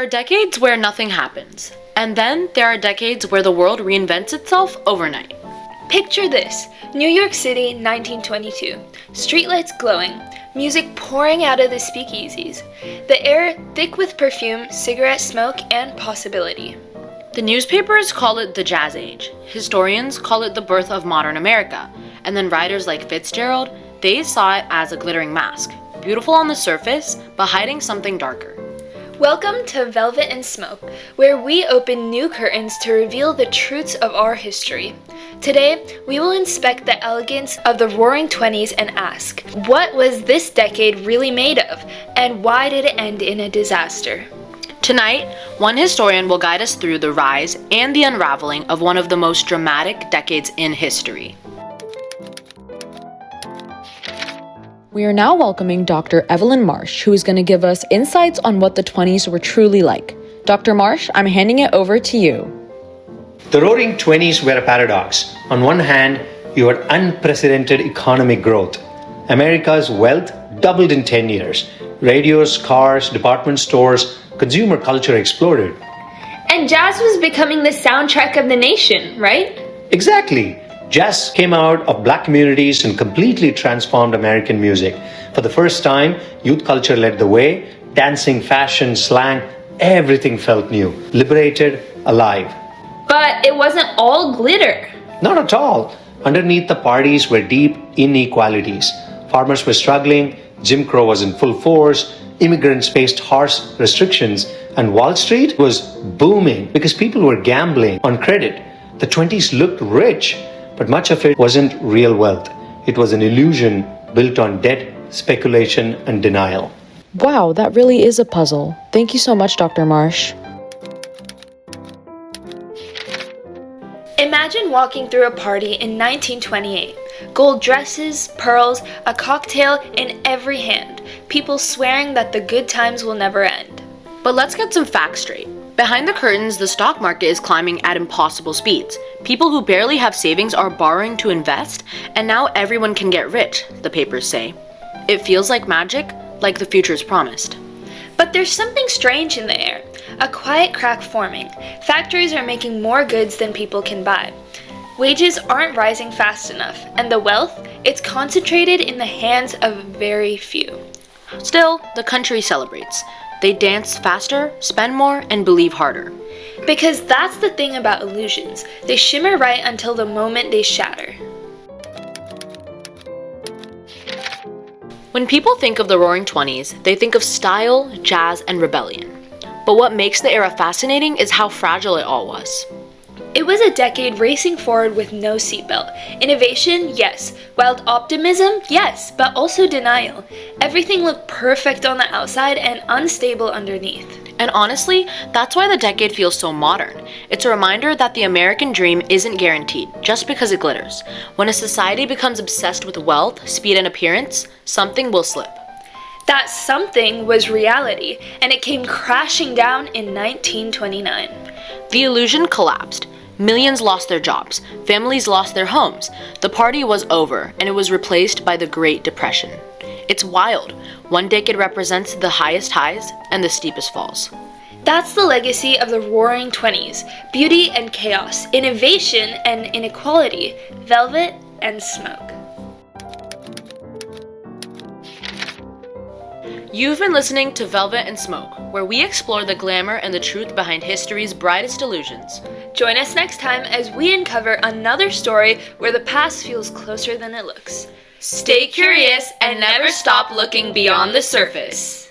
are decades where nothing happens, and then there are decades where the world reinvents itself overnight. Picture this: New York City, 1922. Streetlights glowing, music pouring out of the speakeasies, the air thick with perfume, cigarette smoke, and possibility. The newspapers call it the Jazz Age, historians call it the birth of modern America, and then writers like Fitzgerald, they saw it as a glittering mask, beautiful on the surface, but hiding something darker. Welcome to Velvet and Smoke, where we open new curtains to reveal the truths of our history. Today, we will inspect the elegance of the Roaring Twenties and ask, what was this decade really made of, and why did it end in a disaster? Tonight, one historian will guide us through the rise and the unraveling of one of the most dramatic decades in history. We are now welcoming Dr. Evelyn Marsh, who is going to give us insights on what the 20s were truly like. Dr. Marsh, I'm handing it over to you. The Roaring Twenties were a paradox. On one hand, you had unprecedented economic growth. America's wealth doubled in 10 years. Radios, cars, department stores, consumer culture exploded. And jazz was becoming the soundtrack of the nation, right? Exactly. Jazz came out of black communities and completely transformed American music. For the first time, youth culture led the way. Dancing, fashion, slang, everything felt new, liberated, alive. But it wasn't all glitter. Not at all. Underneath the parties were deep inequalities. Farmers were struggling, Jim Crow was in full force, immigrants faced harsh restrictions, and Wall Street was booming because people were gambling on credit. The 20s looked rich, but much of it wasn't real wealth. It was an illusion built on debt, speculation, and denial. Wow, that really is a puzzle. Thank you so much, Dr. Marsh. Imagine walking through a party in 1928. Gold dresses, pearls, a cocktail in every hand. People swearing that the good times will never end. But let's get some facts straight. Behind the curtains, the stock market is climbing at impossible speeds. People who barely have savings are borrowing to invest, and now everyone can get rich, the papers say. It feels like magic, like the future is promised. But there's something strange in the air. A quiet crack forming. Factories are making more goods than people can buy. Wages aren't rising fast enough, and the wealth, it's concentrated in the hands of very few. Still, the country celebrates. They dance faster, spend more, and believe harder. Because that's the thing about illusions. They shimmer right until the moment they shatter. When people think of the Roaring Twenties, they think of style, jazz, and rebellion. But what makes the era fascinating is how fragile it all was. It was a decade racing forward with no seatbelt. Innovation, yes. Wild optimism, yes, but also denial. Everything looked perfect on the outside and unstable underneath. And honestly, that's why the decade feels so modern. It's a reminder that the American dream isn't guaranteed just because it glitters. When a society becomes obsessed with wealth, speed, and appearance, something will slip. That something was reality, and it came crashing down in 1929. The illusion collapsed. Millions lost their jobs. Families lost their homes. The party was over, and it was replaced by the Great Depression. It's wild. One decade represents the highest highs and the steepest falls. That's the legacy of the Roaring Twenties. Beauty and chaos, innovation and inequality, velvet and smoke. You've been listening to Velvet and Smoke, where we explore the glamour and the truth behind history's brightest illusions. Join us next time as we uncover another story where the past feels closer than it looks. Stay curious and never stop looking beyond the surface.